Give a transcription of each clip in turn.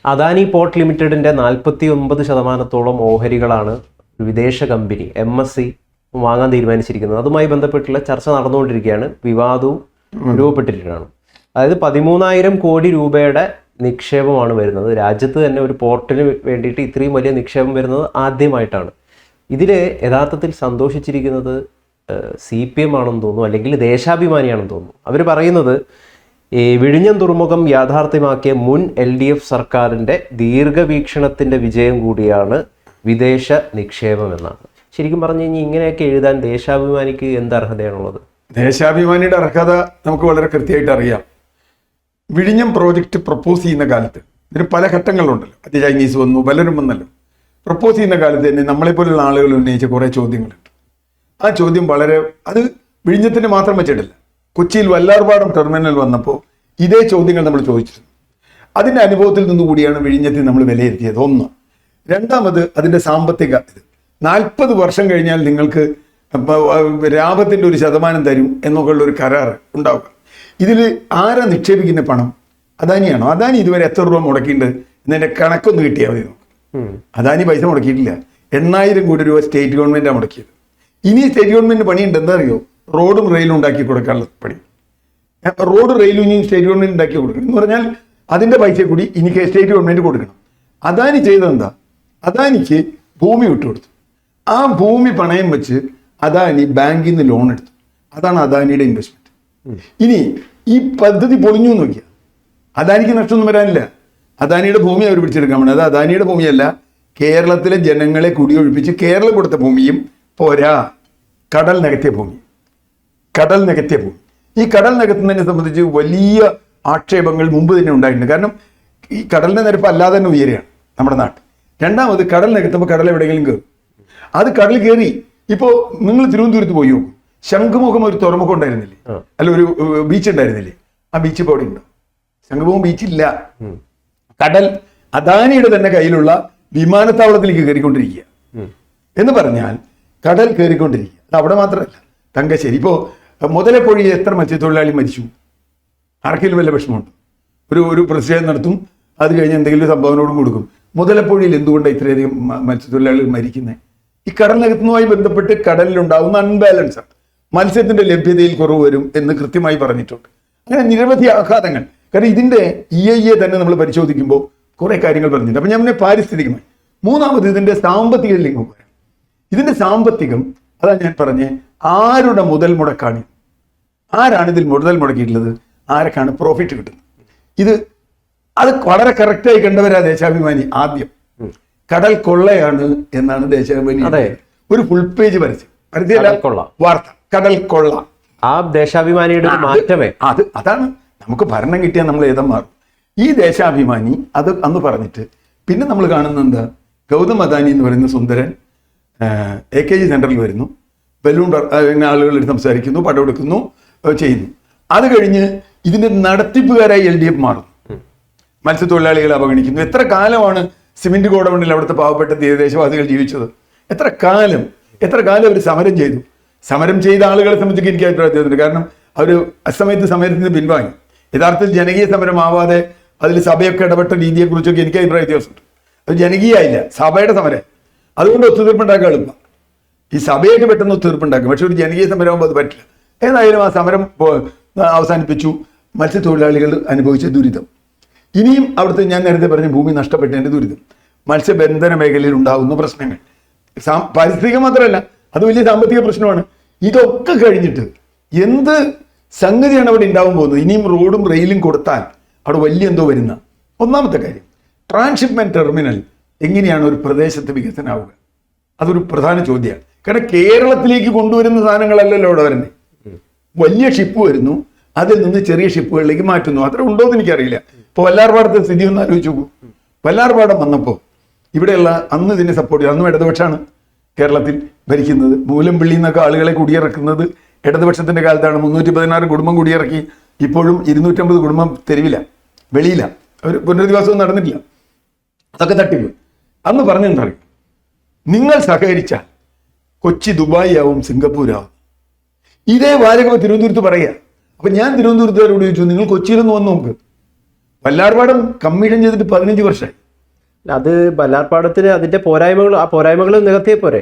Adani port ലിമിറ്റഡിന്റെ 49% ഓഹരികളാണ് വിദേശ company MSC വാങ്ങാൻ തീരുമാനിച്ചിരിക്കുന്നത്. അതുമായി ബന്ധപ്പെട്ടുള്ള ചർച്ച നടന്നുകൊണ്ടിരിക്കുകയാണ്. വിവാദവും രൂപപ്പെട്ടിട്ടാണ്. അതായത് 13,000 കോടി രൂപയുടെ നിക്ഷേപമാണ് വരുന്നത്. രാജ്യത്ത് തന്നെ ഒരു പോർട്ടിന് വേണ്ടിയിട്ട് ഇത്രയും വലിയ നിക്ഷേപം വരുന്നത് ആദ്യമായിട്ടാണ്. ഇതിൽ യഥാർത്ഥത്തിൽ സന്തോഷിച്ചിരിക്കുന്നത് CPM ആണെന്ന് തോന്നുന്നു, അല്ലെങ്കിൽ ദേശാഭിമാനിയാണെന്ന് തോന്നുന്നു. അവർ പറയുന്നത് ഈ വിഴിഞ്ഞം തുറമുഖം യാഥാർത്ഥ്യമാക്കിയ മുൻ LDF സർക്കാരിൻ്റെ ദീർഘവീക്ഷണത്തിൻ്റെ വിജയം കൂടിയാണ് വിദേശ നിക്ഷേപം എന്നാണ്. ശരിക്കും പറഞ്ഞു കഴിഞ്ഞാൽ ഇങ്ങനെയൊക്കെ എഴുതാൻ ദേശാഭിമാനിക്ക് എന്ത് അർഹതയാണുള്ളത്? ദേശാഭിമാനിയുടെ അർഹത നമുക്ക് വളരെ കൃത്യമായിട്ട് അറിയാം. വിഴിഞ്ഞം പ്രോജക്റ്റ് പ്രപ്പോസ് ചെയ്യുന്ന കാലത്ത് ഇതിന് പല ഘട്ടങ്ങളുണ്ടല്ലോ. അത് ചൈനീസ് വന്നു, പലരും വന്നല്ലോ. പ്രപ്പോസ് ചെയ്യുന്ന കാലത്ത് തന്നെ നമ്മളെപ്പോലുള്ള ആളുകൾ ഉന്നയിച്ച കുറേ ചോദ്യങ്ങളുണ്ട്. ആ ചോദ്യം അത് വിഴിഞ്ഞത്തിന് മാത്രം വെച്ചിട്ടില്ല. കൊച്ചിയിൽ വല്ലാർപാടം ടെർമിനൽ വന്നപ്പോൾ ഇതേ ചോദ്യങ്ങൾ നമ്മൾ ചോദിച്ചിരുന്നു. അതിൻ്റെ അനുഭവത്തിൽ നിന്നുകൂടിയാണ് വിഴിഞ്ഞത്തിൽ നമ്മൾ വിലയിരുത്തിയത്. ഒന്ന്. രണ്ടാമത് അതിൻ്റെ സാമ്പത്തിക 40 വർഷം കഴിഞ്ഞാൽ നിങ്ങൾക്ക് ലാഭത്തിൻ്റെ 1% തരും എന്നൊക്കെയുള്ള ഒരു കരാർ ഉണ്ടാവുക. ഇതിൽ ആരാ നിക്ഷേപിക്കുന്ന പണം? അദാനിയാണോ? അദാനി ഇതുവരെ എത്ര രൂപ മുടക്കിയിട്ടുണ്ട് എന്നതിൻ്റെ കണക്കൊന്ന് കിട്ടിയാൽ മതി നമുക്ക്. അദാനി പൈസ മുടക്കിയിട്ടില്ല. 8,000 കോടി രൂപ സ്റ്റേറ്റ് ഗവൺമെൻറ്റാണ് മുടക്കിയത്. ഇനി സ്റ്റേറ്റ് ഗവൺമെൻറ് പണിയുണ്ട്. എന്താ അറിയോ? റോഡും റെയിലും ഉണ്ടാക്കി കൊടുക്കാനുള്ള പണി. റോഡ് റെയിലും ഇനി സ്റ്റേറ്റ് ഗവൺമെൻറ് ഉണ്ടാക്കി കൊടുക്കണം എന്ന് പറഞ്ഞാൽ അതിൻ്റെ പൈസ കൂടി ഇനി സ്റ്റേറ്റ് ഗവൺമെൻറ് കൊടുക്കണം. അദാനി ചെയ്തതെന്താ? അദാനിക്ക് ഭൂമി വിട്ടുകൊടുത്തു. ആ ഭൂമി പണയം വെച്ച് അദാനി ബാങ്കിൽ നിന്ന് ലോൺ എടുത്തു. അതാണ് അദാനിയുടെ ഇൻവെസ്റ്റ്മെന്റ്. ഇനി ഈ പദ്ധതി പൊളിഞ്ഞു നോക്കിയാൽ അദാനിക്ക് നഷ്ടമൊന്നും വരാനില്ല. അദാനിയുടെ ഭൂമി അവർ പിടിച്ചെടുക്കാൻ വേണം. അത് അദാനിയുടെ ഭൂമിയല്ല, കേരളത്തിലെ ജനങ്ങളെ കുടിയൊഴിപ്പിച്ച് കേരളം കൊടുത്ത ഭൂമിയും പോരാ, കടൽ നികത്തിയ ഭൂമി. ഈ കടൽ നികത്തുന്നതിനെ സംബന്ധിച്ച് വലിയ ആക്ഷേപങ്ങൾ മുമ്പ് തന്നെ ഉണ്ടായിട്ടുണ്ട്. കാരണം ഈ കടലിന്റെ നിരപ്പ് അല്ലാതെ തന്നെ ഉയരുകയാണ് നമ്മുടെ നാട്ടിൽ. രണ്ടാമത് കടൽ നികത്തുമ്പോൾ കടൽ എവിടെയെങ്കിലും കയറും. അത് കടൽ കയറി. ഇപ്പോൾ നിങ്ങൾ തിരുവനന്തപുരത്ത് പോയി നോക്കും, ശംഖുമുഖം ഒരു തുറമുഖം ഉണ്ടായിരുന്നില്ലേ? അല്ല, ഒരു ബീച്ച് ഉണ്ടായിരുന്നില്ലേ? ആ ബീച്ച് ഇപ്പോൾ അവിടെ ഉണ്ടോ? ശംഖുമുഖം ബീച്ചില്ല. കടൽ അദാനിയുടെ തന്നെ കയ്യിലുള്ള വിമാനത്താവളത്തിലേക്ക് കയറിക്കൊണ്ടിരിക്കുക എന്ന് പറഞ്ഞാൽ കടൽ കയറിക്കൊണ്ടിരിക്കുക. അത് അവിടെ മാത്രമല്ല, തങ്കശ്ശേരി ഇപ്പോൾ മുതലപ്പൊഴിയിൽ എത്ര മത്സ്യത്തൊഴിലാളി മരിച്ചു? ആർക്കെങ്കിലും വല്ല വിഷമമുണ്ട്? ഒരു പ്രതിഷേധം നടത്തും, അത് കഴിഞ്ഞ് എന്തെങ്കിലും സംഭാവനയോടും കൊടുക്കും. മുതലപ്പൊഴിയിൽ എന്തുകൊണ്ടാണ് ഇത്രയധികം മത്സ്യത്തൊഴിലാളികൾ മരിക്കുന്നത്? ഈ കടലിനകത്തുമായി ബന്ധപ്പെട്ട് കടലിലുണ്ടാകുന്ന അൺബാലൻസ്, മത്സ്യത്തിന്റെ ലഭ്യതയിൽ കുറവ് വരും എന്ന് കൃത്യമായി പറഞ്ഞിട്ടുണ്ട്. അങ്ങനെ നിരവധി ആഘാതങ്ങൾ. കാരണം ഇതിന്റെ EIA തന്നെ നമ്മൾ പരിശോധിക്കുമ്പോൾ കുറെ കാര്യങ്ങൾ പറഞ്ഞിട്ടുണ്ട്. അപ്പൊ ഞാൻ പാരിസ്ഥിതികമായി. മൂന്നാമത് ഇതിന്റെ സാമ്പത്തിക ലിംഗം വരാം. ഇതിന്റെ സാമ്പത്തികം അതാണ് ഞാൻ പറഞ്ഞേ, ആരുടെ മുതൽ മുടക്കാണ്? ആരാണ് ഇതിൽ മുതൽ മുടക്കിയിട്ടുള്ളത്? ആരൊക്കെയാണ് പ്രോഫിറ്റ് കിട്ടുന്നത്? അത് വളരെ കറക്റ്റായി കണ്ടവരാ ദേശാഭിമാനി. ആദ്യം കടൽ കൊള്ളയാണ് എന്നാണ് ദേശാഭിമാനി ഒരു ഫുൾ പേജ് വാർത്ത. കടൽ കൊള്ള. ആ ദേശാഭിമാനിയുടെ മാറ്റമേ അതാണ്. നമുക്ക് ഭരണം കിട്ടിയാൽ നമ്മൾ ഏതം മാറും. ഈ ദേശാഭിമാനി അത് അന്ന് പറഞ്ഞിട്ട് പിന്നെ നമ്മൾ കാണുന്നത് എന്താ? ഗൗതം അദാനി എന്ന് പറയുന്ന സുന്ദരൻ AKG സെന്ററിൽ വരുന്നു, ബലൂൺ ആളുകൾ സംസാരിക്കുന്നു, പടമെടുക്കുന്നു, ചെയ്യുന്നു. അത് കഴിഞ്ഞ് ഇതിന്റെ നടത്തിപ്പുകാരായി LDF മാറുന്നു. മത്സ്യത്തൊഴിലാളികളെ അവഗണിക്കുന്നു. എത്ര കാലമാണ് സിമെന്റ് ഗോഡൌണിൽ അവിടുത്തെ പാവപ്പെട്ട തീരദേശവാസികൾ ജീവിച്ചത്? എത്ര കാലം അവർ സമരം ചെയ്തു. സമരം ചെയ്ത ആളുകളെ സംബന്ധിച്ച് എനിക്ക് അഭിപ്രായത്തിലുണ്ട്. കാരണം അവർ അസമയത്ത് സമരത്തിന് പിൻവാങ്ങി. യഥാർത്ഥത്തിൽ ജനകീയ സമരമാവാതെ അതിൽ സഭയൊക്കെ ഇടപെട്ട രീതിയെക്കുറിച്ചൊക്കെ എനിക്ക് അഭിപ്രായ വ്യത്യാസമുണ്ട്. അത് ജനകീയമായില്ല, സഭയുടെ സമരം. അതുകൊണ്ട് ഒത്തുതീർപ്പുണ്ടാക്കാൻ എളുപ്പം. ഈ സഭയൊക്കെ പെട്ടെന്ന് ഒത്തുതീർപ്പുണ്ടാക്കും. പക്ഷെ ഒരു ജനകീയ സമരമാകുമ്പോൾ അത് പറ്റില്ല. ഏതായാലും ആ സമരം അവസാനിപ്പിച്ചു. മത്സ്യത്തൊഴിലാളികൾ അനുഭവിച്ച ദുരിതം, ഇനിയും അവിടുത്തെ ഞാൻ നേരത്തെ പറഞ്ഞ ഭൂമി നഷ്ടപ്പെട്ടതിൻ്റെ ദുരിതം, മത്സ്യബന്ധന മേഖലയിൽ ഉണ്ടാകുന്ന പ്രശ്നങ്ങൾ, പാരിസ്ഥിതികം മാത്രമല്ല, അത് വലിയ സാമ്പത്തിക പ്രശ്നമാണ്. ഇതൊക്കെ കഴിഞ്ഞിട്ട് എന്ത് സംഗതിയാണ് അവിടെ ഉണ്ടാവാൻ പോകുന്നത്? ഇനിയും റോഡും റെയിലും കൊടുത്താൽ അവിടെ വലിയ എന്തോ വരുന്ന. ഒന്നാമത്തെ കാര്യം, ട്രാൻസ്ഷിപ്മെന്റ് ടെർമിനൽ എങ്ങനെയാണ് ഒരു പ്രദേശത്ത് വികസനമാവുക? അതൊരു പ്രധാന ചോദ്യമാണ്. കാരണം കേരളത്തിലേക്ക് കൊണ്ടുവരുന്ന സാധനങ്ങളല്ലല്ലോ അവിടെ വരുന്നത്. വലിയ ഷിപ്പ് വരുന്നു, അതിൽ നിന്ന് ചെറിയ ഷിപ്പുകളിലേക്ക് മാറ്റുന്നു. അത്ര ഉണ്ടോ എന്ന് എനിക്കറിയില്ല. ഇപ്പോൾ വല്ലാർപാടത്തെ സ്ഥിതി ഒന്ന് ആലോചിച്ച് നോക്കൂ. വല്ലാർപാടം വന്നപ്പോൾ ഇവിടെയുള്ള അന്ന് ഇതിനെ സപ്പോർട്ട് ചെയ്തു. അന്നും ഇടതുപക്ഷമാണ് കേരളത്തിൽ ഭരിക്കുന്നത്. മൂലംപിള്ളി എന്നൊക്കെ ആളുകളെ കുടിയിറക്കുന്നത് ഇടതുപക്ഷത്തിന്റെ കാലത്താണ്. 316 കുടുംബം കുടിയിറക്കി. ഇപ്പോഴും 250 കുടുംബം തെരുവില, വെളിയില. അവർ പുനരധിവാസവും നടന്നിട്ടില്ല. അതൊക്കെ തട്ടിപ്പ്. അന്ന് പറഞ്ഞെന്താ പറയും, നിങ്ങൾ സഹകരിച്ചാൽ കൊച്ചി ദുബായ് ആവും, സിംഗപ്പൂരാവും. ഇതേ വാചകം തിരുവനന്തപുരത്ത് പറയുക. അപ്പൊ ഞാൻ തിരുവനന്തപുരത്തുകാരോട് ചോദിച്ചു, നിങ്ങൾ കൊച്ചിയിലൊന്ന് വന്ന് നോക്ക്. വല്ലാർപാടം കമ്മീഷൻ ചെയ്തിട്ട് 15 വർഷമായി. അത് വല്ലാർപാടത്തിന് അതിന്റെ പോരായ്മകൾ നികത്തിയേ പോരെ?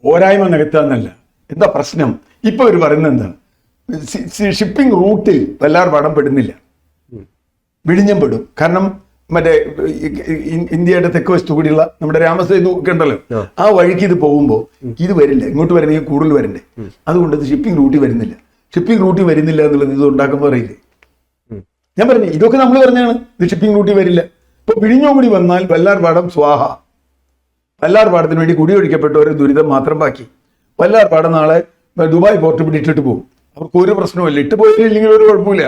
പോരായ്മ നികത്താന്നല്ല, എന്താ പ്രശ്നം? ഇപ്പൊ ഇവർ പറയുന്നത് എന്താ, ഷിപ്പിംഗ് റൂട്ടിൽ വല്ലാർപാടം പെടുന്നില്ല, വിഴിഞ്ഞം പെടും. കാരണം മറ്റേ ഇന്ത്യയുടെ തെക്ക് വശത്തു കൂടിയുള്ള നമ്മുടെ രാമസേതു ഒക്കെ ഉണ്ടല്ലോ, ആ വഴിക്ക് ഇത് പോകുമ്പോൾ ഇത് വരില്ല, ഇങ്ങോട്ട് വരണമെങ്കിൽ കൂടുതൽ വരണ്ടേ, അതുകൊണ്ട് ഇത് ഷിപ്പിംഗ് റൂട്ടിൽ വരുന്നില്ല. ഷിപ്പിംഗ് റൂട്ടിൽ വരുന്നില്ല എന്നുള്ളത് ഇത് ഉണ്ടാക്കുമ്പോൾ അറിയില്ലേ? ഞാൻ പറഞ്ഞു ഇതൊക്കെ നമ്മൾ പറഞ്ഞാണ്, ഇത് ഷിപ്പിംഗ് റൂട്ടിൽ വരില്ല. ഇപ്പൊ വിഴിഞ്ഞോ കൂടി വന്നാൽ വല്ലാർപാടം സ്വാഹ. വല്ലാർപാടത്തിന് വേണ്ടി കുടിയൊഴിക്കപ്പെട്ട ഒരു ദുരിതം മാത്രം ബാക്കി. വല്ലാർപാടം നാളെ ദുബായ് പോർട്ട് പിടിച്ചിട്ട് പോകും, അവർക്ക് ഒരു പ്രശ്നവുമില്ല. ഇട്ട് പോയില്ലെങ്കിൽ ഒരു കുഴപ്പമില്ല,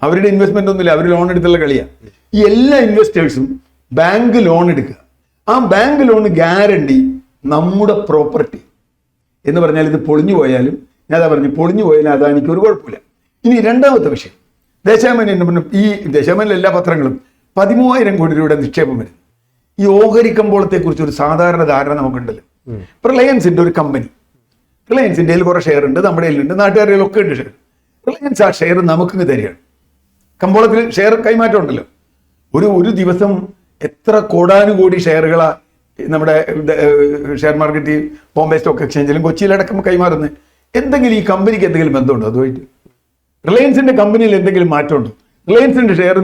അവരുടെ ഇൻവെസ്റ്റ്മെന്റ് ഒന്നുമില്ല, അവർ ലോൺ എടുത്തുള്ള കളിയാണ്. ഈ എല്ലാ ഇൻവെസ്റ്റേഴ്സും ബാങ്ക് ലോൺ എടുക്കുക. ആ ബാങ്ക് ലോൺ ഗ്യാരണ്ടി നമ്മുടെ പ്രോപ്പർട്ടി എന്ന് പറഞ്ഞാൽ ഇത് പൊളിഞ്ഞു പോയാലും, ഞാൻ പറഞ്ഞു പൊളിഞ്ഞു പോയാലും അദാനിക്ക് ഒരു കുഴപ്പമില്ല. ഇനി രണ്ടാമത്തെ വിഷയം, ദേശാഭിമാനി ഈ ദേശാഭിമാനിലെ എല്ലാ പത്രങ്ങളും 13,000 കോടി രൂപയുടെ നിക്ഷേപം വരുന്നു. ഈ ഓഹരി കമ്പോളത്തെ കുറിച്ച് ഒരു സാധാരണ ധാരണ നമുക്കുണ്ടല്ലോ. റിലയൻസിന്റെ ഒരു കമ്പനി, റിലയൻസിന്റെ കയ്യിൽ കുറെ ഷെയർ ഉണ്ട്, നമ്മുടെ കയ്യിലുണ്ട്, നാട്ടുകാരിലൊക്കെ ഉണ്ട് ഷെയർ. റിലയൻസ് ആ ഷെയർ നമുക്കിങ്ങ് തരികയാണ്. കമ്പോളത്തിൽ ഷെയർ കൈമാറ്റം ഉണ്ടല്ലോ. ഒരു ദിവസം എത്ര കോടാനുകോടി ഷെയറുകളാ നമ്മുടെ ഷെയർ മാർക്കറ്റിൽ, ബോംബെ സ്റ്റോക്ക് എക്സ്ചേഞ്ചിലും കൊച്ചിയിലടക്കം കൈമാറുന്നത്. എന്തെങ്കിലും ഈ കമ്പനിക്ക് എന്തെങ്കിലും ബന്ധമുണ്ടോ അതുമായിട്ട്? റിലയൻസിന്റെ കമ്പനിയിൽ എന്തെങ്കിലും മാറ്റമുണ്ടോ? റിലയൻസിന്റെ ഷെയർ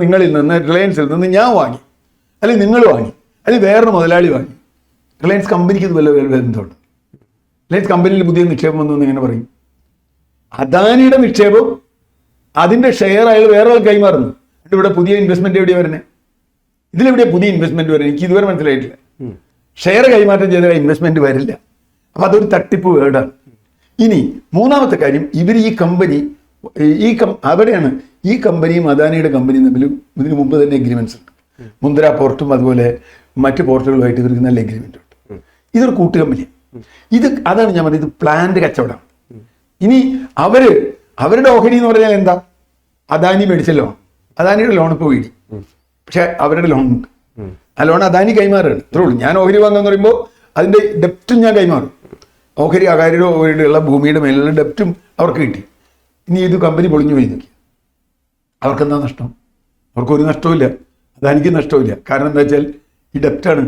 റിലയൻസിൽ നിന്ന് ഞാൻ വാങ്ങി, അല്ലെങ്കിൽ നിങ്ങൾ വാങ്ങി, അല്ലെങ്കിൽ വേറൊരു മുതലാളി വാങ്ങി, റിലയൻസ് കമ്പനിക്ക് ഇത് വല്ല ബന്ധമുണ്ട്? റിലയൻസ് കമ്പനിയിൽ പുതിയ നിക്ഷേപം വന്നു എന്ന് എങ്ങനെ പറയും? അദാനിയുടെ നിക്ഷേപം, അതിന്റെ ഷെയർ അയാൾ വേറെ ആൾ കൈമാറുന്നു. ഇവിടെ പുതിയ ഇൻവെസ്റ്റ്മെന്റ് എവിടെയാണ് വരുന്നത്? ഇതിലെവിടെയാണ് പുതിയ ഇൻവെസ്റ്റ്മെന്റ് വരുന്നത്? എനിക്ക് ഇതുവരെ മനസ്സിലായിട്ടില്ല. ഷെയർ കൈമാറ്റം ചെയ്താൽ ഇൻവെസ്റ്റ്മെന്റ് വരില്ല. അപ്പൊ അതൊരു തട്ടിപ്പ് വേർഡാണ്. ഇനി മൂന്നാമത്തെ കാര്യം, ഇവർ ഈ കമ്പനി അവിടെയാണ് ഈ കമ്പനിയും അദാനിയുടെ കമ്പനിയും തമ്മിലും ഇതിനു മുമ്പ് തന്നെ എഗ്രിമെന്റ്സ് ഉണ്ട്. മുന്ദ്ര പോർട്ടും അതുപോലെ മറ്റ് പോർട്ടുകളുമായിട്ട് ഇവർക്ക് നല്ല എഗ്രിമെന്റ് ഉണ്ട്. ഇതൊരു കൂട്ടുകമ്പനിയാണ്. അതാണ് ഞാൻ പറഞ്ഞത്, ഇത് പ്ലാന്റ് കച്ചവടമാണ്. ഇനി അവരുടെ ഓഹരി എന്ന് പറഞ്ഞാൽ എന്താ? അദാനി മേടിച്ച ലോൺ, അദാനിയുടെ ലോൺ ഇപ്പോൾ വീടി, പക്ഷെ അവരുടെ ലോൺ ഉണ്ട്. ആ ലോൺ അദാനി കൈമാറുകയാണ്, ഇത്രേ ഉള്ളൂ. ഞാൻ ഓഹരി വാങ്ങാന്ന് പറയുമ്പോൾ അതിന്റെ ഡെപ്റ്റും ഞാൻ കൈമാറും. ഓഹരി അകാര്യയുടെ ഓഹരിയുള്ള ഭൂമിയുടെ മേലുള്ള ഡെപ്റ്റും അവർക്ക് കിട്ടി. ഇനി ഇത് കമ്പനി പൊളിഞ്ഞു പോയി നോക്കി, അവർക്കെന്താ നഷ്ടം? അവർക്കൊരു നഷ്ടവുമില്ല, അദാനിക്ക് നഷ്ടവുമില്ല. കാരണം എന്താ വെച്ചാൽ ഈ ഡെപ്റ്റാണ്.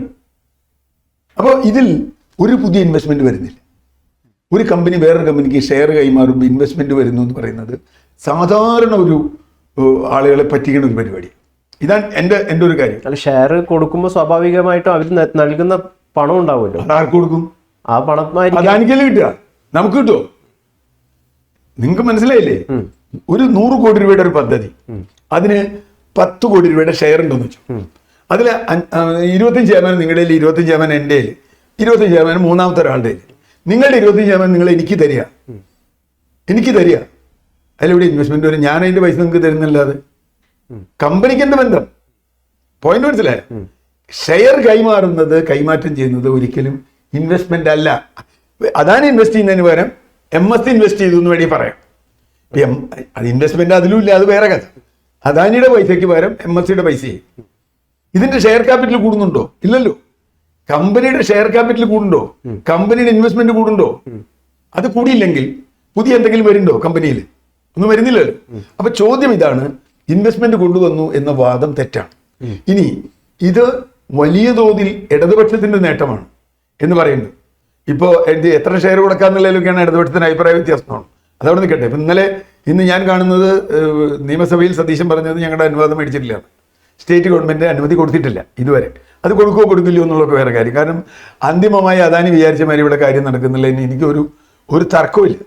അപ്പോൾ ഇതിൽ ഒരു പുതിയ ഇൻവെസ്റ്റ്മെന്റ് വരുന്നില്ല. ഒരു കമ്പനി വേറൊരു കമ്പനിക്ക് ഷെയർ കൈമാറുമ്പോൾ ഇൻവെസ്റ്റ്മെന്റ് വരുന്നു എന്ന് പറയുന്നത് സാധാരണ ഒരു ആളുകളെ പറ്റിക്കുന്ന ഒരു പരിപാടി. ഇതാണ് എൻ്റെ ഒരു കാര്യം. അല്ല, ഷെയർ കൊടുക്കുമ്പോൾ സ്വാഭാവികമായിട്ടും അവർ നൽകുന്ന പണം ഉണ്ടാവുമല്ലോ. ആർക്ക് കൊടുക്കും? ആ പണം അദാനിക്കല്ലേ കിട്ടുക, നമുക്ക് കിട്ടുമോ? നിങ്ങൾക്ക് മനസ്സിലായില്ലേ? ഒരു 100 കോടി രൂപയുടെ ഒരു പദ്ധതി, അതിന് 10 കോടി രൂപയുടെ ഷെയർ ഉണ്ടെന്ന് വെച്ചു. അതിൽ 25% നിങ്ങളുടെ 25% എൻ്റെ 25% മൂന്നാമത്തെ ഒരാളുടെ. നിങ്ങളുടെ 25% നിങ്ങൾ എനിക്ക് തരിക. അതിലെവിടെ ഇൻവെസ്റ്റ്മെന്റ് വരും? ഞാൻ അതിന്റെ പൈസ നിങ്ങൾക്ക് തരുന്നില്ലാതെ കമ്പനിക്ക് എന്ത് ബന്ധം? പോയിന്റ് മനസ്സിലായ? ഷെയർ കൈമാറ്റം ചെയ്യുന്നത് ഒരിക്കലും ഇൻവെസ്റ്റ്മെന്റ് അല്ല. അതാണ് ഇൻവെസ്റ്റ് ചെയ്യുന്നതിന് പകരം MSC ഇൻവെസ്റ്റ് ചെയ്തു എന്ന് വേണ്ടി പറയാം. അത് ഇൻവെസ്റ്റ്മെന്റ് അതിലും ഇല്ല, അത് വേറെ കഥ. അദാനിയുടെ പൈസയ്ക്ക് പകരം MSCയുടെ പൈസ. ഇതിന്റെ ഷെയർ ക്യാപിറ്റൽ കൂടുന്നുണ്ടോ? ഇല്ലല്ലോ. കമ്പനിയുടെ ഷെയർ ക്യാപിറ്റൽ കൂടുന്നുണ്ടോ? കമ്പനിയുടെ ഇൻവെസ്റ്റ്മെന്റ് കൂടുന്നുണ്ടോ? അത് കൂടിയില്ലെങ്കിൽ പുതിയ എന്തെങ്കിലും വരുന്നുണ്ടോ കമ്പനിയിൽ? ഒന്നും വരുന്നില്ലല്ലോ. അപ്പൊ ചോദ്യം ഇതാണ്, ഇൻവെസ്റ്റ്മെന്റ് കൊണ്ടുവന്നു എന്ന വാദം തെറ്റാണ്. ഇനി ഇത് വലിയ തോതിൽ ഇടതുപക്ഷത്തിന്റെ നേട്ടമാണ് എന്ന് പറയുന്നത്. ഇപ്പോൾ എത്ര ഷെയർ കൊടുക്കാന്നുള്ളതിലൊക്കെയാണ് ഇടതുപക്ഷത്തിന് അഭിപ്രായ വ്യത്യാസമാണ്. അതവിടെ നിൽക്കട്ടെ. ഇപ്പം ഇന്ന് ഞാൻ കാണുന്നത് നിയമസഭയിൽ സതീശൻ പറഞ്ഞത് ഞങ്ങളുടെ അനുവാദം മേടിച്ചിട്ടില്ല, സ്റ്റേറ്റ് ഗവൺമെന്റ് അനുമതി കൊടുത്തിട്ടില്ല ഇതുവരെ. അത് കൊടുക്കില്ലയോ എന്നുള്ളതൊക്കെ വേറെ കാര്യം. കാരണം അന്തിമമായി അദാനി വിചാരിച്ച മാതിരി ഇവിടെ കാര്യം നടക്കുന്നില്ല. എനിക്കൊരു തർക്കമില്ല.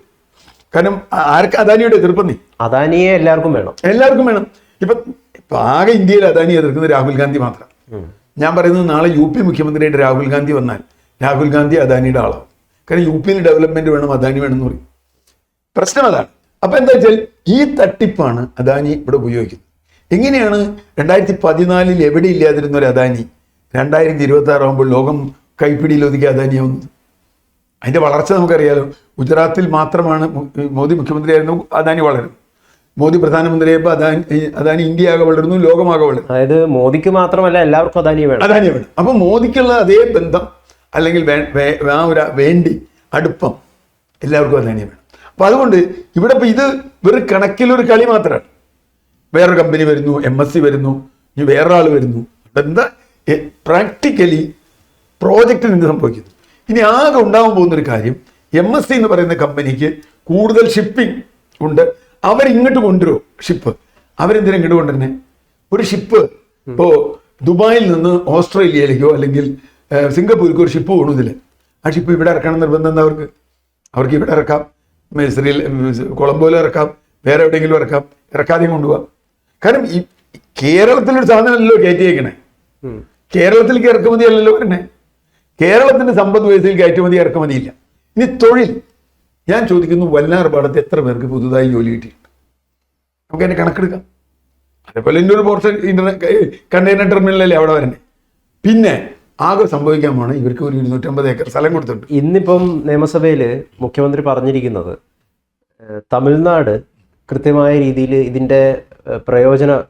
കാരണം ആർക്ക് അദാനിയുടെ എതിർപ്പം? അദാനിയെ എല്ലാവർക്കും വേണം. ഇപ്പൊ ആകെ ഇന്ത്യയിൽ അദാനി എതിർക്കുന്നത് രാഹുൽ ഗാന്ധി മാത്രം. ഞാൻ പറയുന്നത് നാളെ UP മുഖ്യമന്ത്രിയായിട്ട് രാഹുൽ ഗാന്ധി വന്നാൽ രാഹുൽ ഗാന്ധി അദാനിയുടെ ആളാവും. കാരണം UP ഡെവലപ്മെന്റ് വേണം, അദാനി വേണം എന്ന് പറയും. പ്രശ്നം അതാണ്. അപ്പൊ എന്താ വെച്ചാൽ ഈ തട്ടിപ്പാണ് അദാനി ഇവിടെ ഉപയോഗിക്കുന്നത്. എങ്ങനെയാണ് 2014 എവിടെ ഇല്ലാതിരുന്ന ഒരു അദാനി 2026 ആകുമ്പോൾ ലോകം കൈപ്പിടിയിൽ ഒതുക്കി അദാനിയാവുന്നത്? അതിന്റെ വളർച്ച നമുക്കറിയാലോ. ഗുജറാത്തിൽ മാത്രമാണ് മോദി മുഖ്യമന്ത്രിയായിരുന്നു അദാനി വളരും. മോദി പ്രധാനമന്ത്രിയായപ്പോൾ അദാനി ഇന്ത്യ ആകെ വളരുന്നു, ലോകമാകെ വളരുന്നു. അതായത് മോദിക്ക് മാത്രമല്ല എല്ലാവർക്കും അദാനി വേണം. അപ്പൊ മോദിക്കുള്ള അതേ ബന്ധം അല്ലെങ്കിൽ വേണ്ടി അടുപ്പം എല്ലാവർക്കും അദാനി വേണം. അപ്പൊ അതുകൊണ്ട് ഇവിടെ ഇപ്പൊ ഇത് വെറും കണക്കിലൊരു കളി മാത്രമാണ്. വേറൊരു കമ്പനി വരുന്നു, MSC വരുന്നു, ഇനി വേറൊരാൾ വരുന്നു. എന്താ പ്രാക്ടിക്കലി പ്രോജക്റ്റിന് എന്ത് സംഭവിക്കുന്നു? ഇനി ആകെ ഉണ്ടാവാൻ പോകുന്നൊരു കാര്യം, MSC എന്ന് പറയുന്ന കമ്പനിക്ക് കൂടുതൽ ഷിപ്പിംഗ് ഉണ്ട്. അവരിങ്ങോട്ട് കൊണ്ടുവരും ഷിപ്പ്. അവരെന്തിനാ ഇങ്ങോട്ട് കൊണ്ടുവരുന്നത്? ഒരു ഷിപ്പ് ഇപ്പോൾ ദുബായിൽ നിന്ന് ഓസ്ട്രേലിയയിലേക്കോ അല്ലെങ്കിൽ സിംഗപ്പൂരിക്കോ ഒരു ഷിപ്പ് പോകണമെന്നില്ല. ആ ഷിപ്പ് ഇവിടെ ഇറക്കണം നിർബന്ധം എന്താ അവർക്ക് ഇവിടെ ഇറക്കാം, കൊളംബോയിൽ ഇറക്കാം, വേറെ എവിടെയെങ്കിലും ഇറക്കാം, ഇറക്കാതെയും കൊണ്ടുപോകാം. കാരണം ഈ കേരളത്തിലൊരു സാധനമല്ലല്ലോ കയറ്റിയേക്കണേ. കേരളത്തിലേക്ക് ഇറക്കുമതി അല്ലല്ലോ തന്നെ. കേരളത്തിന്റെ സമ്പദ് വ്യവസ്ഥയിൽ കയറ്റുമതി ഇറക്കുമതിയില്ല. ഇനി തൊഴിൽ, ഞാൻ ചോദിക്കുന്നു, വല്ലാർപാടത്ത് എത്ര പേർക്ക് പുതുതായി ജോലി കിട്ടിയിട്ടുണ്ട്? നമുക്ക് അതിന്റെ കണക്കെടുക്കാം. അതേപോലെ ഇന്നൊരു പോർട്ട് കണ്ടെയ്നർ ടെർമിനലല്ലേ അവിടെ വരണേ. പിന്നെ ആകെ സംഭവിക്കാൻ പോകണം, ഇവർക്ക് ഒരു 250 ഏക്കർ സ്ഥലം കൊടുത്തിട്ടുണ്ട്. ഇന്നിപ്പം നിയമസഭയിൽ മുഖ്യമന്ത്രി പറഞ്ഞിരിക്കുന്നത് തമിഴ്നാട് കൃത്യമായ രീതിയിൽ ഇതിൻ്റെ പ്രയോജനം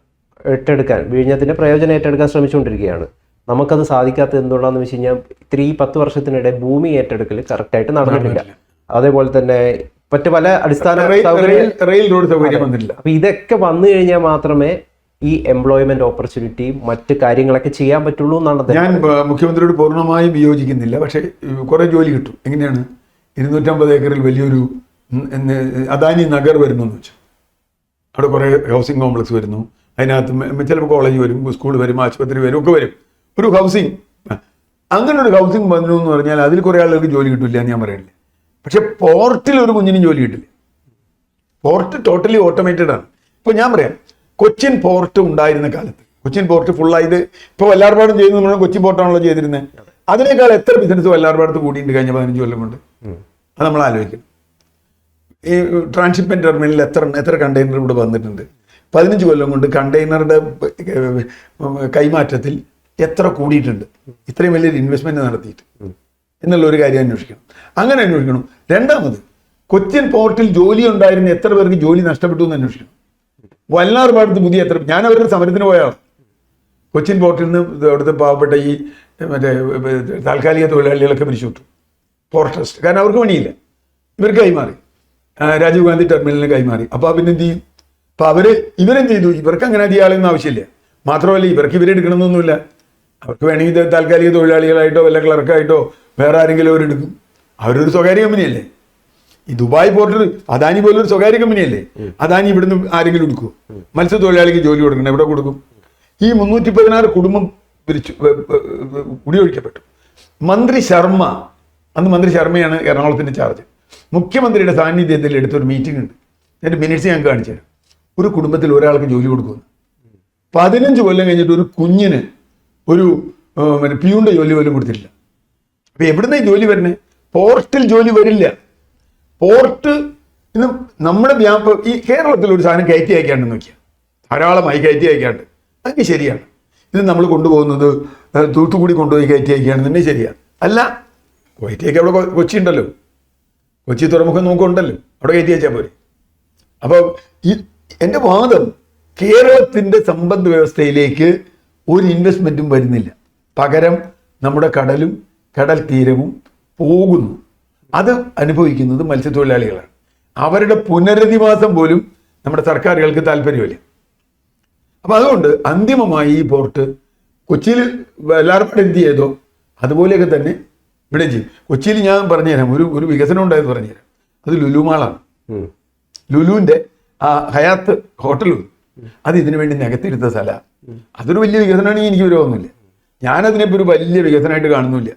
ഏറ്റെടുക്കാൻ, വിഴിഞ്ഞത്തിൻ്റെ പ്രയോജനം ഏറ്റെടുക്കാൻ ശ്രമിച്ചുകൊണ്ടിരിക്കുകയാണ്. നമുക്കത് സാധിക്കാത്തത് എന്തുകൊണ്ടാണെന്ന് വെച്ച് കഴിഞ്ഞാൽ 10 വർഷത്തിനിടെ ഭൂമി ഏറ്റെടുക്കൽ കറക്റ്റായിട്ട് നടന്നിട്ടില്ല. അതേപോലെ തന്നെ മറ്റു പല അടിസ്ഥാന റെയിൽ റോഡ് സൗകര്യം വന്നിട്ടില്ല. അപ്പൊ ഇതൊക്കെ വന്നു കഴിഞ്ഞാൽ മാത്രമേ ഈ എംപ്ലോയ്മെന്റ് ഓപ്പർച്യൂണിറ്റിയും മറ്റ് കാര്യങ്ങളൊക്കെ ചെയ്യാൻ പറ്റുള്ളൂ എന്നാണ്. ഞാൻ മുഖ്യമന്ത്രിയോട് പൂർണ്ണമായും വിയോജിക്കുന്നില്ല. പക്ഷേ കുറെ ജോലി കിട്ടും. എങ്ങനെയാണ്? 250 ഏക്കറിൽ വലിയൊരു അദാനി നഗർ വരുന്നു എന്ന് വെച്ചു. അവിടെ കുറെ ഹൗസിംഗ് കോംപ്ലക്സ് വരുന്നു. അതിനകത്ത് ചിലപ്പോൾ കോളേജ് വരും, സ്കൂൾ വരും, ആശുപത്രി വരും, ഒക്കെ വരും. ഒരു ഹൗസിംഗ്, അങ്ങനെ ഒരു ഹൗസിംഗ് വന്നു എന്ന് പറഞ്ഞാൽ അതിൽ കുറെ ആളുകൾക്ക് ജോലി കിട്ടില്ല എന്ന് ഞാൻ പറയില്ല. പക്ഷെ പോർട്ടിൽ ഒരു കുഞ്ഞിനും ജോലി കിട്ടില്ല. പോർട്ട് ടോട്ടലി ഓട്ടോമേറ്റഡ് ആണ്. ഇപ്പൊ ഞാൻ പറയാം, കൊച്ചിൻ പോർട്ട് ഉണ്ടായിരുന്ന കാലത്ത്, കൊച്ചിൻ പോർട്ട് ഫുള്ളായത് ഇപ്പോൾ വല്ലാർപാടും ചെയ്യുന്നത് നമ്മൾ കൊച്ചിൻ പോർട്ടാണല്ലോ ചെയ്തിരുന്നത്. അതിനേക്കാൾ എത്ര ബിസിനസ് വല്ലാർപാടത്ത് കൂടിയിട്ട് കഴിഞ്ഞ 15 കൊല്ലം കൊണ്ട്? അത് നമ്മൾ ആലോചിക്കണം. ഈ ട്രാൻസ്ഷിപ്മെന്റ് ടെർമിനലിൽ എത്ര കണ്ടെയ്നർ ഇവിടെ വന്നിട്ടുണ്ട്? 15 കൊല്ലം കൊണ്ട് കണ്ടെയ്നറുടെ കൈമാറ്റത്തിൽ എത്ര കൂടിയിട്ടുണ്ട്? ഇത്രയും വലിയൊരു ഇൻവെസ്റ്റ്മെന്റ് നടത്തിയിട്ട് എന്നുള്ള ഒരു കാര്യം അന്വേഷിക്കണം. അങ്ങനെ അന്വേഷിക്കണം. രണ്ടാമത്, കൊച്ചിൻ പോർട്ടിൽ ജോലി ഉണ്ടായിരുന്ന എത്ര പേർക്ക് ജോലി നഷ്ടപ്പെട്ടു എന്ന് അന്വേഷിക്കണം. വല്ലാർപാടത്ത് പുതിയ എത്ര, ഞാൻ അവരുടെ സമരത്തിന് പോയാണ്. കൊച്ചിൻ പോർട്ടിൽ നിന്ന് അവിടുത്തെ പാവപ്പെട്ട ഈ മറ്റേ താൽക്കാലിക തൊഴിലാളികളൊക്കെ പിരിച്ചുവിട്ടു പോർട്ട് ട്രസ്റ്റ്. കാരണം അവർക്ക് പണിയില്ല, ഇവർക്ക് കൈമാറി, രാജീവ് ഗാന്ധി ടെർമിനലിന് കൈമാറി. അപ്പോൾ പിന്നെ എന്ത് ചെയ്യും? അപ്പോൾ ഇവരെന്ത് ചെയ്തു? ഇവർക്ക് അങ്ങനെ അധികം ആളൊന്നും ആവശ്യമില്ല. മാത്രമല്ല ഇവർക്ക് ഇവരെടുക്കണമെന്നൊന്നുമില്ല. അവർക്ക് വേണമെങ്കിൽ താൽക്കാലിക തൊഴിലാളികളായിട്ടോ വല്ല ക്ലർക്കായിട്ടോ വേറെ ആരെങ്കിലും അവരെടുക്കും. അവരൊരു സ്വകാര്യ കമ്പനിയല്ലേ. ഈ ദുബായ് പോർട്ടിൽ അദാനി പോലൊരു സ്വകാര്യ കമ്പനിയല്ലേ. അദാനി ഇവിടുന്ന് ആരെങ്കിലും എടുക്കുമോ? മത്സ്യത്തൊഴിലാളിക്ക് ജോലി കൊടുക്കണം, എവിടെ കൊടുക്കും? ഈ 316 കുടുംബം കുടിയൊഴിക്കപ്പെട്ടു. മന്ത്രി ശർമ്മ, അന്ന് മന്ത്രി ശർമ്മയാണ് എറണാകുളത്തിന്റെ ചാർജ്, മുഖ്യമന്ത്രിയുടെ സാന്നിധ്യത്തിൽ എടുത്തൊരു മീറ്റിംഗ് ഉണ്ട്. എൻ്റെ മിനിറ്റ്സ് ഞാൻ കാണിച്ചു തരാം. ഒരു കുടുംബത്തിൽ ഒരാൾക്ക് ജോലി കൊടുക്കുന്നു. 15 കൊല്ലം കഴിഞ്ഞിട്ട് ഒരു കുഞ്ഞിന് ഒരു പിയൂണിന്റെ ജോലി പോലും കൊടുത്തിട്ടില്ല. അപ്പൊ എവിടുന്ന ജോലി വരണേ? പോർട്ടിൽ ജോലി വരില്ല. പോർട്ട് ഇന്ന് നമ്മുടെ ഈ കേരളത്തിൽ ഒരു സാധനം കയറ്റി അയക്കാണ്ടെന്ന് നോക്കിയാൽ ധാരാളമായി കയറ്റി അയക്കാണ്ട്, അതൊക്കെ ശരിയാണ്. ഇത് നമ്മൾ കൊണ്ടുപോകുന്നത് തൂത്തുകൂടി കൊണ്ടുപോയി കയറ്റി അയക്കുകയാണെന്ന് തന്നെ ശരിയാണ്. അല്ല, കയറ്റി അയക്കാൻ അവിടെ കൊച്ചി ഉണ്ടല്ലോ, കൊച്ചി തുറമുഖം നമുക്കുണ്ടല്ലോ, അവിടെ കയറ്റി അയച്ചാൽ പോരെ. അപ്പോൾ എൻ്റെ വാദം, കേരളത്തിൻ്റെ സമ്പദ് വ്യവസ്ഥയിലേക്ക് ഒരു ഇൻവെസ്റ്റ്മെൻറ്റും വരുന്നില്ല. പകരം നമ്മുടെ കടലും കടൽ തീരവും പോകുന്നു. അത് അനുഭവിക്കുന്നത് മത്സ്യത്തൊഴിലാളികളാണ്. അവരുടെ പുനരധിവാസം പോലും നമ്മുടെ സർക്കാരുകൾക്ക് താല്പര്യമില്ല. അപ്പം അതുകൊണ്ട് അന്തിമമായി ഈ പോർട്ട് കൊച്ചിയിൽ എല്ലാവരും എന്ത് ചെയ്തോ അതുപോലെയൊക്കെ തന്നെ ഇവിടെ ചെയ്യും. കൊച്ചിയിൽ ഞാൻ പറഞ്ഞുതരാം, ഒരു വികസനം ഉണ്ടായെന്ന് പറഞ്ഞുതരാം. അത് ലുലു മാളാണ്. ലുലുവിൻ്റെ ആ ഹയാത്ത് ഹോട്ടലും അത് ഇതിനു വേണ്ടി നികത്തിയെടുത്ത സ്ഥലമാണ്. അതൊരു വലിയ വികസനമാണെങ്കിൽ എനിക്ക് വിരോധമൊന്നുമില്ല. ഞാനതിനിപ്പോൾ ഒരു വലിയ വികസനമായിട്ട് കാണുന്നില്ല.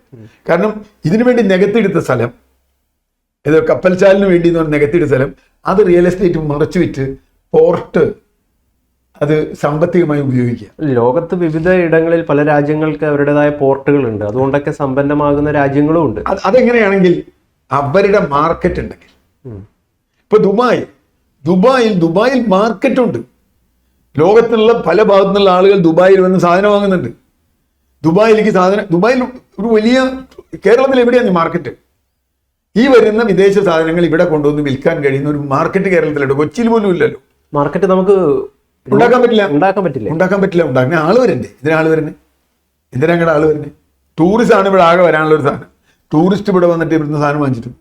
കാരണം ഇതിനു വേണ്ടി നികത്തിയെടുത്ത സ്ഥലം, ഇത് കപ്പൽച്ചാലിന് വേണ്ടി എന്ന് പറഞ്ഞ നികത്തിയെടുത്ത സ്ഥലം, അത് റിയൽ എസ്റ്റേറ്റ് മറച്ചു വിറ്റ് പോർട്ട് അത് സാമ്പത്തികമായി ഉപയോഗിക്കുക. ലോകത്ത് വിവിധ ഇടങ്ങളിൽ പല രാജ്യങ്ങൾക്ക് അവരുടേതായ പോർട്ടുകളുണ്ട്. അതുകൊണ്ടൊക്കെ സമ്പന്നമാകുന്ന രാജ്യങ്ങളും ഉണ്ട്. അതെങ്ങനെയാണെങ്കിൽ അവരുടെ മാർക്കറ്റ് ഉണ്ടെങ്കിൽ. ഇപ്പൊ ദുബായിൽ മാർക്കറ്റ് ഉണ്ട്. ലോകത്തിലുള്ള പല ഭാഗത്തു നിന്നുള്ള ആളുകൾ ദുബായിൽ വന്ന് സാധനം വാങ്ങുന്നുണ്ട്. ദുബായിൽ ഒരു വലിയ, കേരളത്തിൽ എവിടെയാണ് മാർക്കറ്റ്? ഈ വരുന്ന വിദേശ സാധനങ്ങൾ ഇവിടെ കൊണ്ടുവന്ന് വിൽക്കാൻ കഴിയുന്ന ഒരു മാർക്കറ്റ് കേരളത്തിലുണ്ട്. കൊച്ചിയിൽ പോലും ഇല്ലല്ലോ. മാർക്കറ്റ് നമുക്ക് ഉണ്ടാക്കാൻ പറ്റില്ല. ഉണ്ടാക്കുന്ന ആള് വരണ്ടേ? ഇതിനാള് വരണേ? എന്തിനാ അങ്ങടെ ആള് വരണേ? ടൂറിസ്റ്റ് ആണ് ഇവിടെ ആകെ വരാനുള്ള ഒരു സാധനം. ടൂറിസ്റ്റ് ഇവിടെ വന്നിട്ട് ഇവിടുന്ന് സാധനം വാങ്ങിച്ചിട്ടു.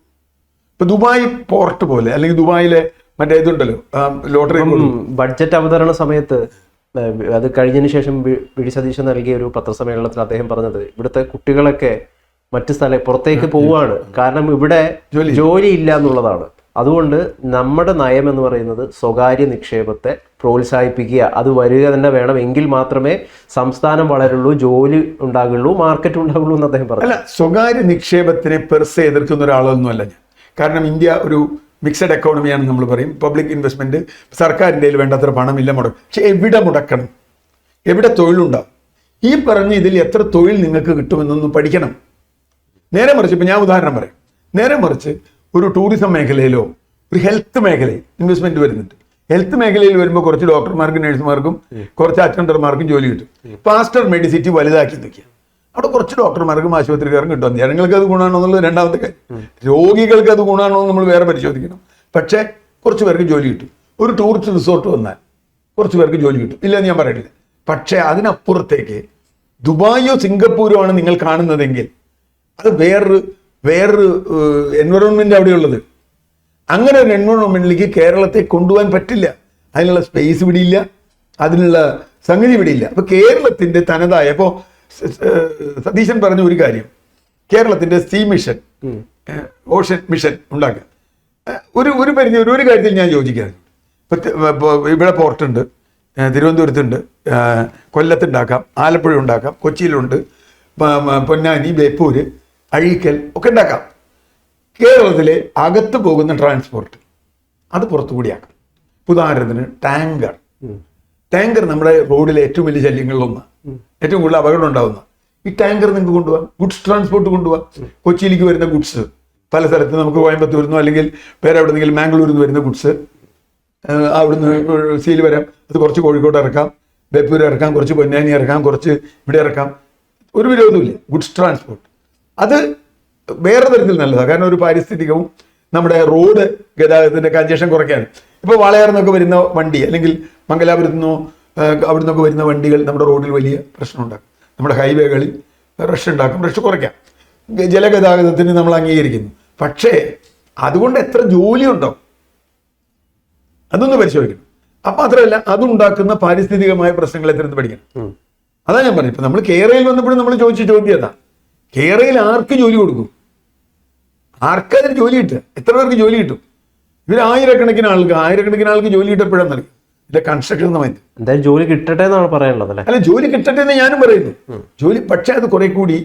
ഇപ്പൊ ദുബായ് പോർട്ട് പോലെ, അല്ലെങ്കിൽ ദുബായിലെ മറ്റേ ഇതുണ്ടല്ലോ ലോട്ടറി, ബഡ്ജറ്റ് അവതരണ സമയത്ത് അത് കഴിഞ്ഞതിന് ശേഷം വി.ഡി. സതീശൻ നൽകിയ ഒരു പത്രസമ്മേളനത്തിൽ അദ്ദേഹം പറഞ്ഞത് ഇവിടുത്തെ കുട്ടികളൊക്കെ മറ്റു പുറത്തേക്ക് പോവുകയാണ്, കാരണം ഇവിടെ ജോലി ഇല്ല എന്നുള്ളതാണ്. അതുകൊണ്ട് നമ്മുടെ നയം എന്ന് പറയുന്നത് സ്വകാര്യ നിക്ഷേപത്തെ പ്രോത്സാഹിപ്പിക്കുക, അത് വരിക തന്നെ വേണം, എങ്കിൽ മാത്രമേ സംസ്ഥാനം വളരുള്ളൂ, ജോലി ഉണ്ടാകുള്ളൂ, മാർക്കറ്റ് ഉണ്ടാകുള്ളൂ എന്ന് അദ്ദേഹം പറഞ്ഞു. അല്ല, സ്വകാര്യ നിക്ഷേപത്തിനെ പെർസെ എതിർക്കുന്ന ഒരാളൊന്നുമല്ല ഞാൻ. കാരണം ഇന്ത്യ ഒരു മിക്സഡ് എക്കോണമിയാണെന്ന് നമ്മൾ പറയും. പബ്ലിക് ഇൻവെസ്റ്റ്മെന്റ്, സർക്കാരിൻ്റെ കയ്യിൽ വേണ്ടത്ര പണമില്ല, മുടക്കും. പക്ഷെ എവിടെ മുടക്കണം, എവിടെ തൊഴിലുണ്ടാവും, ഈ പറഞ്ഞ ഇതിൽ എത്ര തൊഴിൽ നിങ്ങൾക്ക് കിട്ടുമെന്നൊന്ന് പഠിക്കണം. നേരെ മറിച്ച് ഇപ്പം ഞാൻ ഉദാഹരണം പറയാം. നേരെ മറിച്ച് ഒരു ടൂറിസം മേഖലയിലോ ഒരു ഹെൽത്ത് മേഖലയിൽ ഇൻവെസ്റ്റ്മെന്റ് വരുന്നുണ്ട്. ഹെൽത്ത് മേഖലയിൽ വരുമ്പോൾ കുറച്ച് ഡോക്ടർമാർക്കും നഴ്സുമാർക്കും കുറച്ച് അറ്റൻഡർമാർക്കും ജോലി കിട്ടും. പാസ്റ്റർ മെഡിസിറ്റി വലുതാക്കി നിൽക്കുക, അവിടെ കുറച്ച് ഡോക്ടർമാർക്കും ആശുപത്രിക്കാർക്കും കിട്ടും. ജനങ്ങൾക്ക് അത് ഗുണമാണോ എന്നുള്ളത് രണ്ടാമത്തെ കാര്യം. രോഗികൾക്ക് അത് ഗുണമാണോ എന്ന് നമ്മൾ വേറെ പരിശോധിക്കണം. പക്ഷേ കുറച്ച് പേർക്ക് ജോലി കിട്ടും. ഒരു ടൂറിസ്റ്റ് റിസോർട്ട് വന്നാൽ കുറച്ച് പേർക്ക് ജോലി കിട്ടും, ഇല്ലെന്ന് ഞാൻ പറയില്ല. പക്ഷേ അതിനപ്പുറത്തേക്ക് ദുബായോ സിംഗപ്പൂരോ ആണ് നിങ്ങൾ കാണുന്നതെങ്കിൽ അത് വേറൊരു എൻവറോൺമെന്റ് അവിടെയുള്ളത്. അങ്ങനെ ഒരു എൻവറോൺമെന്റിലേക്ക് കേരളത്തെ കൊണ്ടുപോകാൻ പറ്റില്ല. അതിനുള്ള സ്പേസ് ഇവിടെയില്ല, അതിനുള്ള സംഗതി ഇവിടെയില്ല. അപ്പൊ കേരളത്തിന്റെ തനതായ, ഇപ്പോൾ സതീശൻ പറഞ്ഞ ഒരു കാര്യം, കേരളത്തിന്റെ സീ മിഷൻ, ഓഷൻ മിഷൻ ഉണ്ടാക്കുക. ഒരു പരിധി ഒരു കാര്യത്തിൽ ഞാൻ യോജിക്കാറ്. ഇപ്പൊ ഇവിടെ പോർട്ടുണ്ട്, തിരുവനന്തപുരത്തുണ്ട്, കൊല്ലത്തുണ്ടാക്കാം, ആലപ്പുഴ ഉണ്ടാക്കാം, കൊച്ചിയിലുണ്ട്, പൊന്നാനി, ബേപ്പൂര്, അഴീക്കൽ ഒക്കെ ഉണ്ടാക്കാം. കേരളത്തിലെ അകത്ത് പോകുന്ന ട്രാൻസ്പോർട്ട് അത് പുറത്തുകൂടിയാക്കാം. ഉദാഹരണത്തിന് ടാങ്കർ നമ്മുടെ റോഡിലെ ഏറ്റവും വലിയ ശല്യങ്ങളിലൊന്നാണ്, ഏറ്റവും കൂടുതൽ അപകടം ഉണ്ടാവുന്ന. ഈ ടാങ്കർ നിങ്ങൾക്ക് കൊണ്ടുപോകാം, ഗുഡ്സ് ട്രാൻസ്പോർട്ട് കൊണ്ടുപോകാം. കൊച്ചിയിലേക്ക് വരുന്ന ഗുഡ്സ് പല സ്ഥലത്ത് നമുക്ക് കോയമ്പത്തൂരിൽ നിന്നോ അല്ലെങ്കിൽ വേറെ എവിടെന്നെങ്കിലും മാംഗ്ലൂരിൽ നിന്ന് വരുന്ന ഗുഡ്സ് അവിടുന്ന് സീൽ വരാം. അത് കുറച്ച് കോഴിക്കോട് ഇറക്കാം, ബേപ്പൂർ ഇറക്കാം, കുറച്ച് പൊന്നാനി ഇറക്കാം, കുറച്ച് ഇവിടെ ഇറക്കാം. ഒരു വിരോധമില്ല. ഗുഡ്സ് ട്രാൻസ്പോർട്ട് അത് വേറെ തരത്തിൽ നല്ലതാണ്. കാരണം ഒരു പാരിസ്ഥിതികവും നമ്മുടെ റോഡ് ഗതാഗതത്തിന്റെ കഞ്ചഷൻ കുറയ്ക്കാൻ. ഇപ്പോൾ വാളയാറിൽ നിന്നൊക്കെ വരുന്ന വണ്ടി അല്ലെങ്കിൽ മംഗലാപുരത്തു നിന്നോ അവിടെ നിന്നൊക്കെ വരുന്ന വണ്ടികൾ നമ്മുടെ റോഡിൽ വലിയ പ്രശ്നം ഉണ്ടാക്കും. നമ്മുടെ ഹൈവേകളിൽ റഷ് ഉണ്ടാക്കും, റഷ് കുറയ്ക്കാം. ജലഗതാഗതത്തിന് നമ്മൾ അംഗീകരിക്കുന്നു. പക്ഷേ അതുകൊണ്ട് എത്ര ജോലിയുണ്ടോ അതൊന്ന് പരിശോധിക്കണം. അപ്പം മാത്രമല്ല, അതുണ്ടാക്കുന്ന പാരിസ്ഥിതികമായ പ്രശ്നങ്ങൾ എത്ര പഠിക്കണം. അതാ ഞാൻ പറഞ്ഞു. ഇപ്പം നമ്മൾ കേരളയിൽ വന്നപ്പോഴും നമ്മൾ ചോദിച്ച ചോദ്യം അതാ, കേരളയിൽ ആർക്ക് ജോലി കൊടുക്കും, ആർക്കതിന് ജോലി കിട്ടുക, എത്ര പേർക്ക് ജോലി കിട്ടും? ഇവർ ആയിരക്കണക്കിന് ആൾക്ക് ജോലി കിട്ടപ്പോഴാണ് നൽകി. ഇതിന്റെ കൺസ്ട്രക്ഷൻ സമയത്ത് എന്തായാലും ജോലി കിട്ടട്ടെ എന്നാണ് പറയാനുള്ളത്. അല്ല, ജോലി കിട്ടട്ടെ എന്ന് ഞാനും പറയുന്നു. ജോലി പക്ഷേ അത് കുറെ കൂടി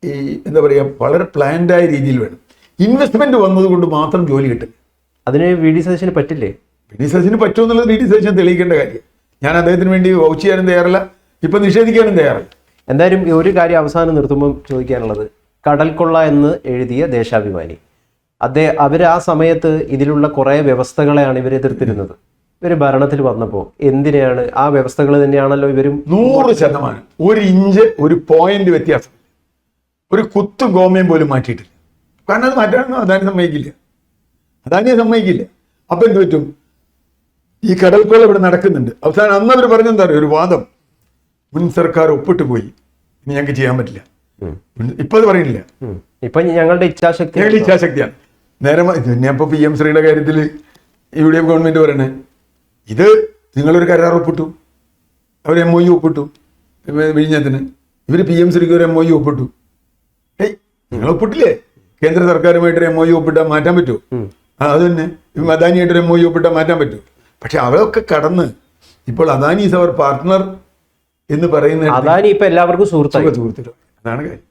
ഈ എന്താ പറയുക, വളരെ പ്ലാൻഡായ രീതിയിൽ വേണം. ഇൻവെസ്റ്റ്മെന്റ് വന്നത് കൊണ്ട് മാത്രം ജോലി കിട്ടില്ല. അതിന് വി.ഡി. സതീശന് പറ്റില്ലേ? വി.ഡി. സതീശന് പറ്റുമെന്നുള്ളത് വി.ഡി. സതീശൻ തെളിയിക്കേണ്ട കാര്യം. ഞാൻ അദ്ദേഹത്തിന് വേണ്ടി വൗച്ച് ചെയ്യാനും തയ്യാറല്ല, ഇപ്പം നിഷേധിക്കാനും തയ്യാറല്ല. എന്തായാലും ഈ ഒരു കാര്യം അവസാനം നിർത്തുമ്പോൾ ചോദിക്കാനുള്ളത്, കടൽക്കൊള്ള എന്ന് എഴുതിയ ദേശാഭിമാനി അവർ ആ സമയത്ത് ഇതിലുള്ള കുറേ വ്യവസ്ഥകളെയാണ് ഇവർ എതിർത്തിരുന്നത്. ഇവർ ഭരണത്തിൽ വന്നപ്പോൾ എന്തിനാണ് ആ വ്യവസ്ഥകൾ തന്നെയാണല്ലോ ഇവരും 100% 1 ഇഞ്ച് 1 പോയിന്റ് വ്യത്യാസം, ഒരു കുത്തു ഗോമയം പോലും മാറ്റിയിട്ടില്ല. കാരണം അത് മാറ്റാനൊന്നും അദാനി സമ്മതിക്കില്ല. അപ്പൊ എന്ത് പറ്റും? ഈ കടൽക്കൊള്ള ഇവിടെ നടക്കുന്നുണ്ട്. അവസാനം അന്ന് അവർ പറഞ്ഞെന്താ പറയുക, ഒരു വാദം, മുൻ സർക്കാർ ഒപ്പിട്ട് പോയി, ഇനി ഞങ്ങൾക്ക് ചെയ്യാൻ പറ്റില്ല. ഇപ്പൊ അത് പറയുന്നില്ല, ഇപ്പൊ ഞങ്ങളുടെ ഇച്ഛാശക്തിയാണ്. നേരെ ഞാൻ ഇപ്പൊ PM ശ്രീയുടെ കാര്യത്തിൽ UDF ഗവൺമെന്റ് പറയണേ, ഇത് നിങ്ങളൊരു കരാർ ഒപ്പിട്ടു, അവർ MOU ഒപ്പിട്ടു വിഴിഞ്ഞത്തിന്, ഇവര് PM ശ്രീക്ക് ഒരു MOU ഒപ്പിട്ടു. നിങ്ങൾ ഒപ്പിട്ടില്ലേ? കേന്ദ്ര സർക്കാരുമായിട്ടൊരു MOU ഒപ്പിട്ടാൽ മാറ്റാൻ പറ്റുമോ? അത് തന്നെ അദാനിയായിട്ടൊരു MOU ഒപ്പിട്ടാൽ മാറ്റാൻ പറ്റുമോ? പക്ഷെ അവരൊക്കെ കടന്ന് ഇപ്പോൾ അദാനി ഈസ് അവർ പാർട്ട്ണർ എന്ന് പറയുന്ന അദാനി ഇപ്പൊ എല്ലാവർക്കും സുഹൃത്തുക്കൾ. അതാണ് കാര്യം.